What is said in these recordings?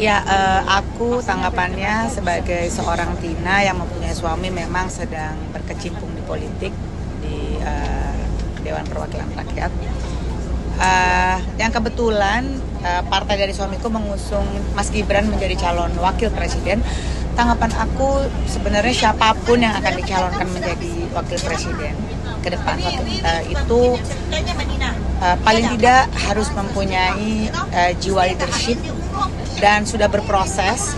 Ya, aku tanggapannya sebagai seorang Tina yang mempunyai suami memang sedang berkecimpung di politik di Dewan Perwakilan Rakyat. Yang kebetulan partai dari suamiku mengusung Mas Gibran menjadi calon wakil presiden. Tanggapan aku sebenarnya siapapun yang akan dicalonkan menjadi wakil presiden ke depan itu paling tidak harus mempunyai jiwa leadership dan sudah berproses.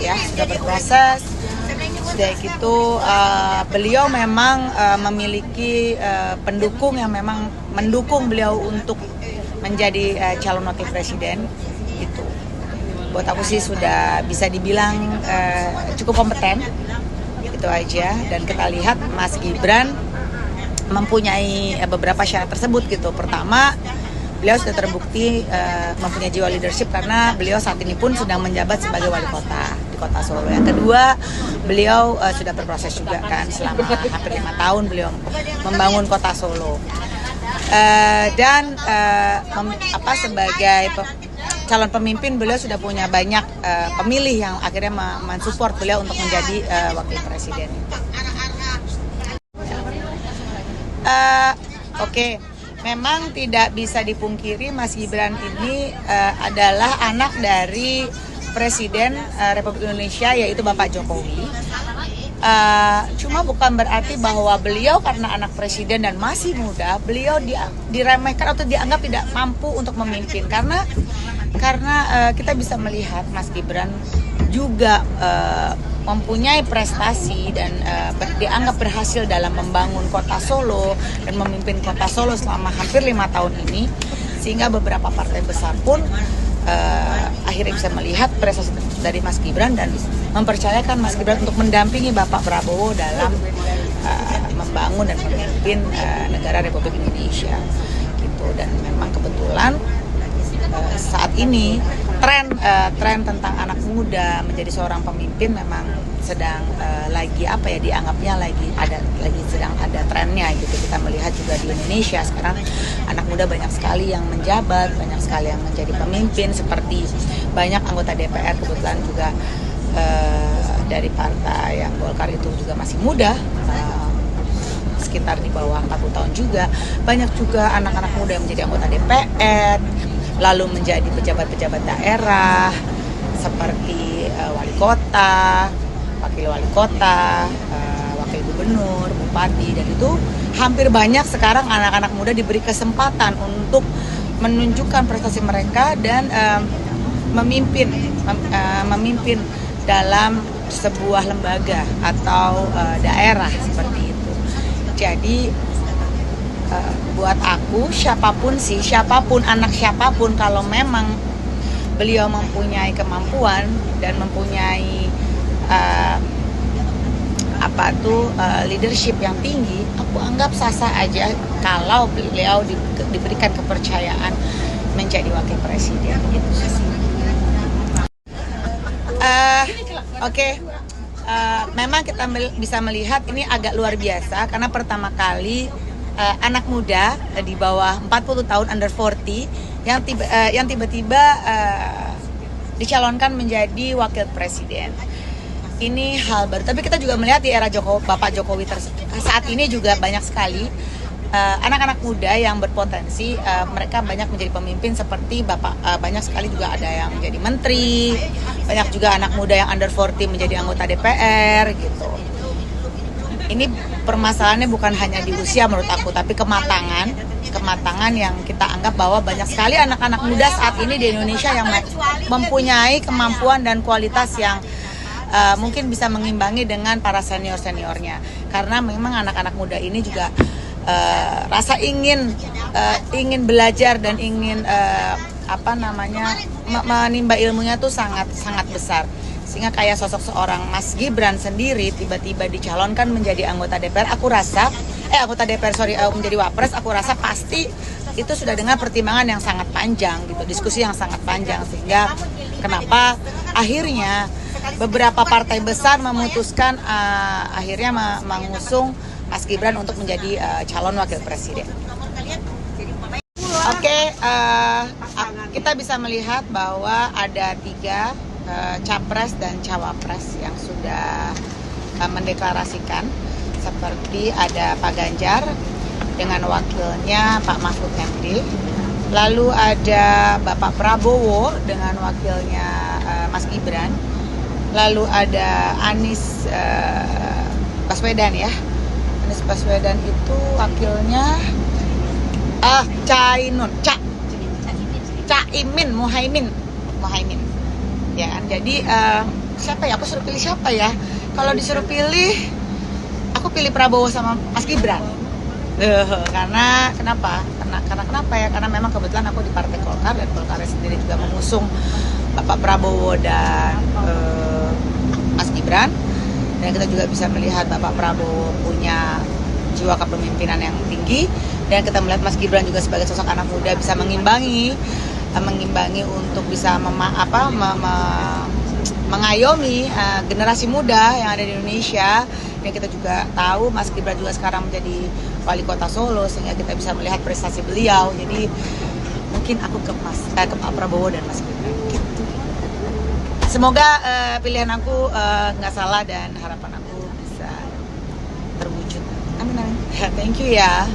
Sudah gitu beliau memang memiliki pendukung yang memang mendukung beliau untuk menjadi calon wakil presiden. Itu buat aku sih sudah bisa dibilang cukup kompeten, itu aja. Dan kita lihat Mas Gibran mempunyai beberapa syarat tersebut gitu. Pertama, beliau sudah terbukti mempunyai jiwa leadership karena beliau saat ini pun sedang menjabat sebagai wali kota di kota Solo. Yang kedua, beliau sudah berproses juga kan selama hampir 5 tahun beliau membangun kota Solo. Sebagai calon pemimpin beliau sudah punya banyak pemilih yang akhirnya mensupport beliau untuk menjadi wakil presiden. Oke. Memang tidak bisa dipungkiri Mas Gibran ini adalah anak dari Presiden Republik Indonesia, yaitu Bapak Jokowi. Cuma bukan berarti bahwa beliau karena anak presiden dan masih muda, beliau diremehkan atau dianggap tidak mampu untuk memimpin. Karena kita bisa melihat Mas Gibran juga mempunyai prestasi dan dianggap berhasil dalam membangun kota Solo dan memimpin kota Solo selama hampir 5 tahun ini, sehingga beberapa partai besar pun akhirnya bisa melihat prestasi dari Mas Gibran dan mempercayakan Mas Gibran untuk mendampingi Bapak Prabowo dalam membangun dan memimpin negara Republik Indonesia gitu. Dan memang kebetulan saat ini tren tentang anak muda menjadi seorang pemimpin memang sedang dianggapnya sedang ada trennya gitu. Kita melihat juga di Indonesia sekarang anak muda banyak sekali yang menjabat, banyak sekali yang menjadi pemimpin, seperti banyak anggota DPR kebetulan juga dari partai yang Golkar itu juga masih muda, sekitar di bawah 40 tahun juga. Banyak juga anak-anak muda yang menjadi anggota DPR, lalu menjadi pejabat-pejabat daerah seperti wali kota, wakil wali kota, wakil gubernur, bupati, dan itu hampir banyak sekarang anak-anak muda diberi kesempatan untuk menunjukkan prestasi mereka dan memimpin dalam sebuah lembaga atau daerah seperti itu. Jadi buat aku siapapun anak siapapun, kalau memang beliau mempunyai kemampuan dan mempunyai leadership yang tinggi, aku anggap sah-sah aja kalau beliau diberikan kepercayaan menjadi wakil presiden. Itu sih. Memang kita bisa melihat ini agak luar biasa karena pertama kali anak muda di bawah 40 tahun, under 40, yang tiba-tiba dicalonkan menjadi wakil presiden. Ini hal baru. Tapi kita juga melihat di era Bapak Jokowi saat ini juga banyak sekali anak-anak muda yang berpotensi, mereka banyak menjadi pemimpin seperti banyak sekali juga ada yang menjadi menteri, banyak juga anak muda yang under 40 menjadi anggota DPR gitu. Ini permasalahannya bukan hanya di usia menurut aku, tapi kematangan yang kita anggap bahwa banyak sekali anak-anak muda saat ini di Indonesia yang mempunyai kemampuan dan kualitas yang mungkin bisa mengimbangi dengan para senior-seniornya. Karena memang anak-anak muda ini juga rasa ingin belajar dan ingin menimba ilmunya tuh sangat besar. Sehingga kayak sosok seorang Mas Gibran sendiri tiba-tiba dicalonkan menjadi anggota DPR, menjadi wapres, aku rasa pasti itu sudah dengan pertimbangan yang sangat panjang gitu, diskusi yang sangat panjang, sehingga kenapa akhirnya beberapa partai besar memutuskan akhirnya mengusung Mas Gibran untuk menjadi calon wakil presiden. Kita bisa melihat bahwa ada 3 capres dan cawapres yang sudah mendeklarasikan, seperti ada Pak Ganjar dengan wakilnya Pak Mahfud MD, lalu ada Bapak Prabowo dengan wakilnya Mas Gibran, lalu ada Anies Baswedan ya. Anies Baswedan itu wakilnya Muhaimin ya kan. Jadi siapa ya, aku suruh pilih siapa ya, kalau disuruh pilih aku pilih Prabowo sama Mas Gibran. Karena kenapa ya, karena memang kebetulan aku di Partai Golkar, dan Golkar sendiri juga mengusung Bapak Prabowo dan Mas Gibran, dan kita juga bisa melihat Bapak Prabowo punya jiwa kepemimpinan yang tinggi, dan kita melihat Mas Gibran juga sebagai sosok anak muda bisa mengimbangi untuk bisa mengayomi generasi muda yang ada di Indonesia. Dan kita juga tahu Mas Gibran juga sekarang menjadi wali kota Solo, sehingga kita bisa melihat prestasi beliau. Jadi mungkin aku ke Pak Prabowo dan Mas Gibran gitu. Semoga pilihan aku nggak salah dan harapan aku bisa terwujud. Amin. Thank you ya.